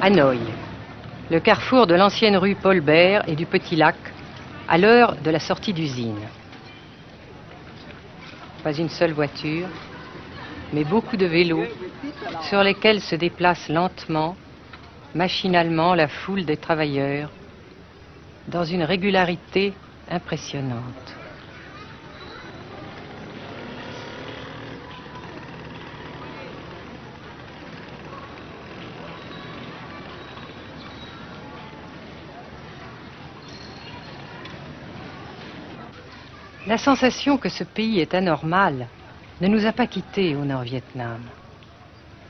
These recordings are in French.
Hanoï, le carrefour de l'ancienne rue Paul Bert et du Petit Lac, à l'heure de la sortie d'usine. Pas une seule voiture, mais beaucoup de vélos sur lesquels se déplace lentement, machinalement la foule des travailleurs, dans une régularité impressionnante. La sensation que ce pays est anormal ne nous a pas quittés au Nord-Vietnam.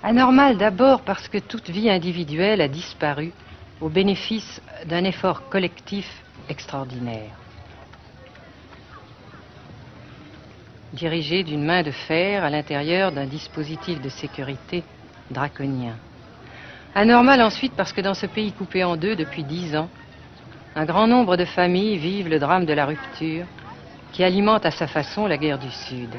Anormal d'abord parce que toute vie individuelle a disparu au bénéfice d'un effort collectif extraordinaire. Dirigé d'une main de fer à l'intérieur d'un dispositif de sécurité draconien. Anormal ensuite parce que dans ce pays coupé en deux depuis 10 ans, un grand nombre de familles vivent le drame de la rupture qui alimente à sa façon la guerre du Sud.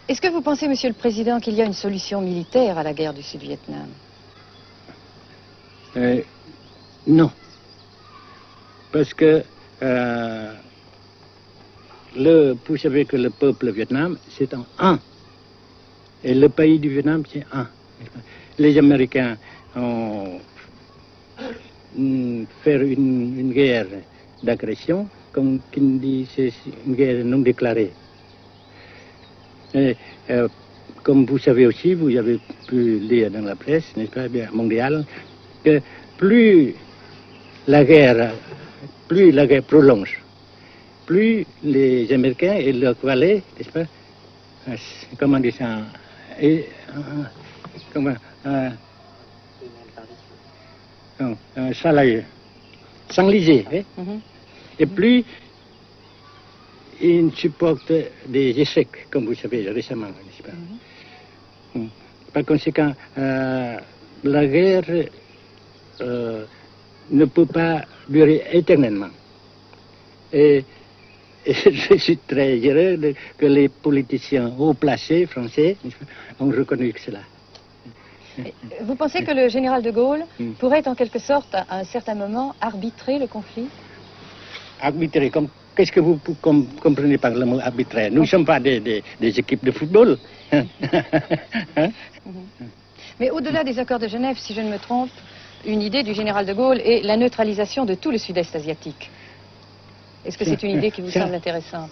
Est-ce que vous pensez, Monsieur le Président, qu'il y a une solution militaire à la guerre du Sud-Vietnam? Non. Parce que vous savez que le peuple vietnam, c'est un. Et le pays du Vietnam, c'est un. Les Américains ont fait une guerre d'agression, comme qui dit, c'est une guerre non déclarée. Et, comme vous savez aussi, vous avez pu lire dans la presse, n'est-ce pas, bien mondiale, que plus la guerre prolonge, plus les Américains et leurs valets, n'est-ce pas, comment dire ça, s'enliser, hein? Et plus ils supportent des échecs, comme vous savez récemment, n'est-ce pas? Par conséquent, la guerre ne peut pas durer éternellement. Et je suis très heureux que les politiciens haut placés français ont reconnu cela. Vous pensez que le général de Gaulle pourrait en quelque sorte, à un certain moment, arbitrer le conflit? Arbitrer, qu'est-ce que vous comprenez par le mot arbitraire? Nous ne sommes pas des équipes de football. Hein? Mais au-delà des accords de Genève, si je ne me trompe, une idée du général de Gaulle est la neutralisation de tout le sud-est asiatique. Est-ce que c'est une idée qui vous semble intéressante?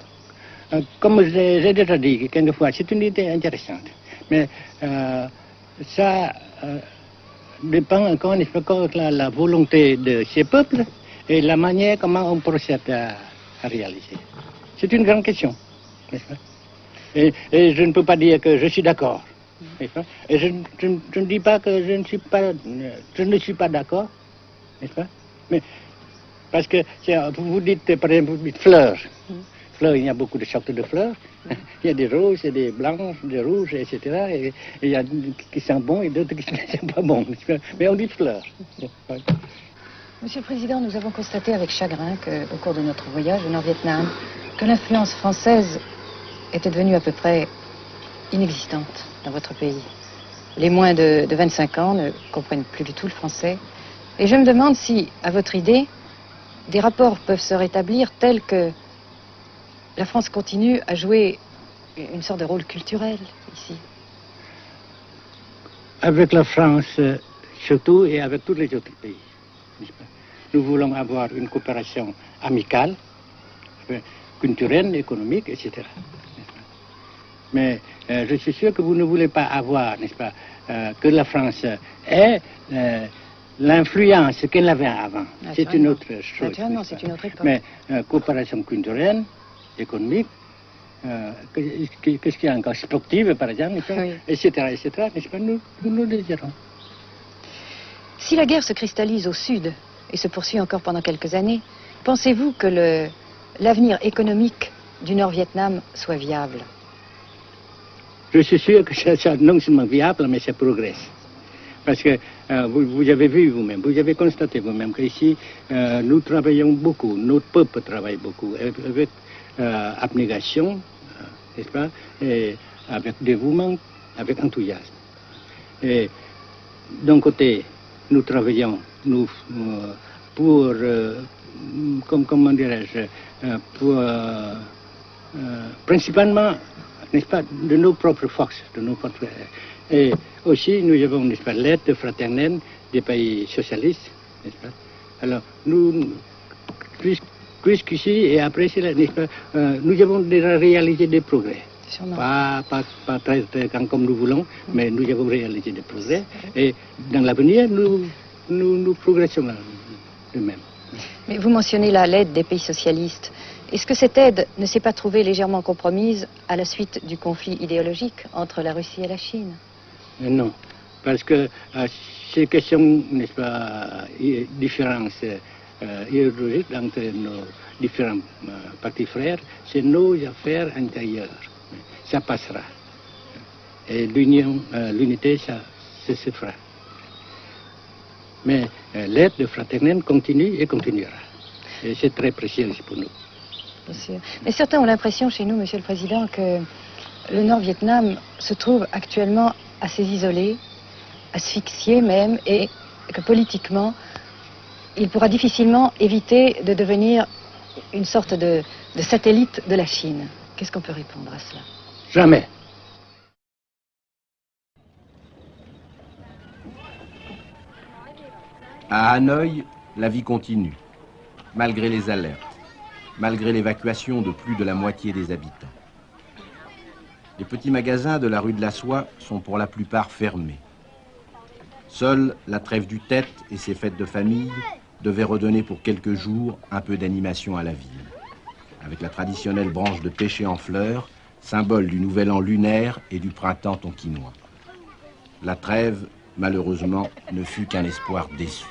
Comme j'ai déjà dit quelquefois, c'est une idée intéressante. Mais ça dépend encore une fois de la volonté de ces peuples et la manière comment on procède à réaliser. C'est une grande question, n'est-ce pas? Et je ne peux pas dire que je suis d'accord, n'est-ce pas? Et je ne dis pas que je ne suis pas d'accord, n'est-ce pas? Mais parce que vous dites, par exemple, vous dites fleurs. Fleurs, il y a beaucoup de sortes de fleurs. Il y a des roses, il y a des blanches, des rouges, etc. Et il y a qui sont bons et d'autres qui ne sont pas bons. Mais on dit fleurs. Monsieur le Président, nous avons constaté avec chagrin qu'au cours de notre voyage au Nord-Vietnam, que l'influence française était devenue à peu près inexistante dans votre pays. Les moins de 25 ans ne comprennent plus du tout le français. Et je me demande si, à votre idée, des rapports peuvent se rétablir tels que la France continue à jouer une sorte de rôle culturel ici. Avec la France, surtout, et avec tous les autres pays. Nous voulons avoir une coopération amicale, culturelle, économique, etc. Mais je suis sûr que vous ne voulez pas avoir, n'est-ce pas, que la France ait l'influence qu'elle avait avant. C'est une autre chose. Naturellement, c'est une autre époque. Mais coopération culturelle, économique, qu'est-ce qu'il y a encore, sportive par exemple, oui. etc., n'est-ce pas, nous le désirons. Si la guerre se cristallise au sud et se poursuit encore pendant quelques années, pensez-vous que l'avenir économique du Nord-Vietnam soit viable? Je suis sûr que c'est non seulement viable, mais ça progresse. Parce que vous avez vu vous-même, vous avez constaté vous-même qu'ici, nous travaillons beaucoup, notre peuple travaille beaucoup, avec abnégation, n'est-ce pas, et avec dévouement, avec enthousiasme. Et d'un côté, nous travaillons pour, comment dirais-je, pour, principalement, n'est-ce pas, de nos propres forces, de nos propres... Et aussi, nous avons, n'est-ce pas, l'aide fraternelle des pays socialistes, n'est-ce pas. Alors, nous, jusqu'ici et après cela, n'est-ce pas, nous avons déjà réalisé des progrès. Pas très comme nous voulons, mais nous avons réalisé des progrès. Et dans l'avenir, nous progressons de même. Mais vous mentionnez là l'aide des pays socialistes. Est-ce que cette aide ne s'est pas trouvée légèrement compromise à la suite du conflit idéologique entre la Russie et la Chine? Non, parce que ces questions, n'est-ce pas, différences idéologiques entre nos différents partis frères, c'est nos affaires intérieures. Ça passera. Et l'unité, ça se fera. Mais l'aide fraternelle continue et continuera. Et c'est très précieux pour nous. Bien sûr. Mais certains ont l'impression chez nous, Monsieur le Président, que le Nord-Vietnam se trouve actuellement assez isolé, asphyxié même, et que politiquement, il pourra difficilement éviter de devenir une sorte de satellite de la Chine. Qu'est-ce qu'on peut répondre à cela? Jamais. À Hanoï, la vie continue, malgré les alertes, malgré l'évacuation de plus de la moitié des habitants. Les petits magasins de la rue de la Soie sont pour la plupart fermés. Seule la trêve du Tête et ses fêtes de famille devaient redonner pour quelques jours un peu d'animation à la ville, avec la traditionnelle branche de pêcher en fleurs, symbole du nouvel an lunaire et du printemps tonkinois. La trêve, malheureusement, ne fut qu'un espoir déçu.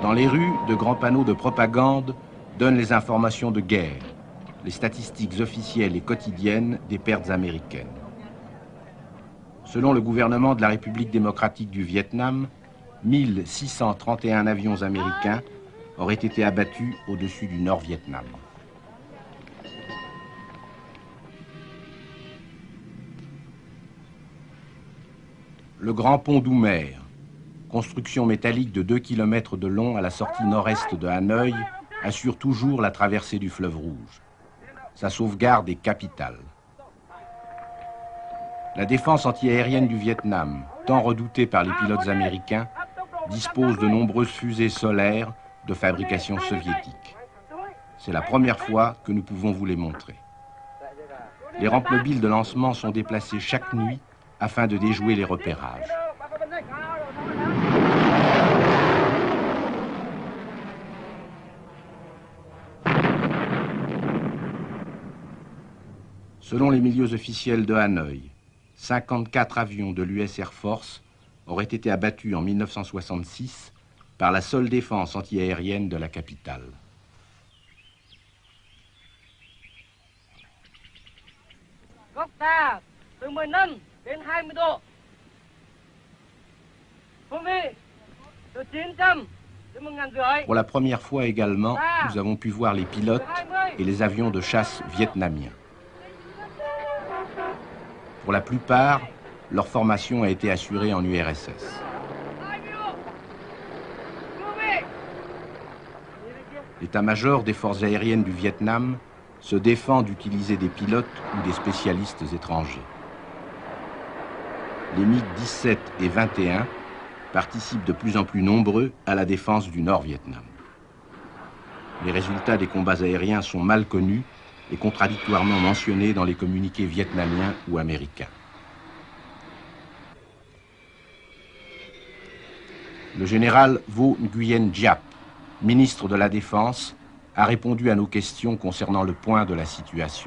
Dans les rues, de grands panneaux de propagande donnent les informations de guerre, les statistiques officielles et quotidiennes des pertes américaines. Selon le gouvernement de la République démocratique du Vietnam, 1631 avions américains auraient été abattus au-dessus du Nord-Vietnam. Le grand pont d'Oumer, construction métallique de 2 km de long à la sortie nord-est de Hanoï, assure toujours la traversée du fleuve Rouge. Sa sauvegarde est capitale. La défense antiaérienne du Vietnam, tant redoutée par les pilotes américains, dispose de nombreuses fusées solaires de fabrication soviétique. C'est la première fois que nous pouvons vous les montrer. Les rampes mobiles de lancement sont déplacées chaque nuit afin de déjouer les repérages. Selon les milieux officiels de Hanoï, 54 avions de l'US Air Force auraient été abattus en 1966 par la seule défense antiaérienne de la capitale. Pour la première fois également, nous avons pu voir les pilotes et les avions de chasse vietnamiens. Pour la plupart, leur formation a été assurée en URSS. L'état-major des forces aériennes du Vietnam se défend d'utiliser des pilotes ou des spécialistes étrangers. Les MiG-17 et 21 participent de plus en plus nombreux à la défense du Nord-Vietnam. Les résultats des combats aériens sont mal connus et contradictoirement mentionnés dans les communiqués vietnamiens ou américains. Le général Vo Nguyen Giap, ministre de la Défense, a répondu à nos questions concernant le point de la situation.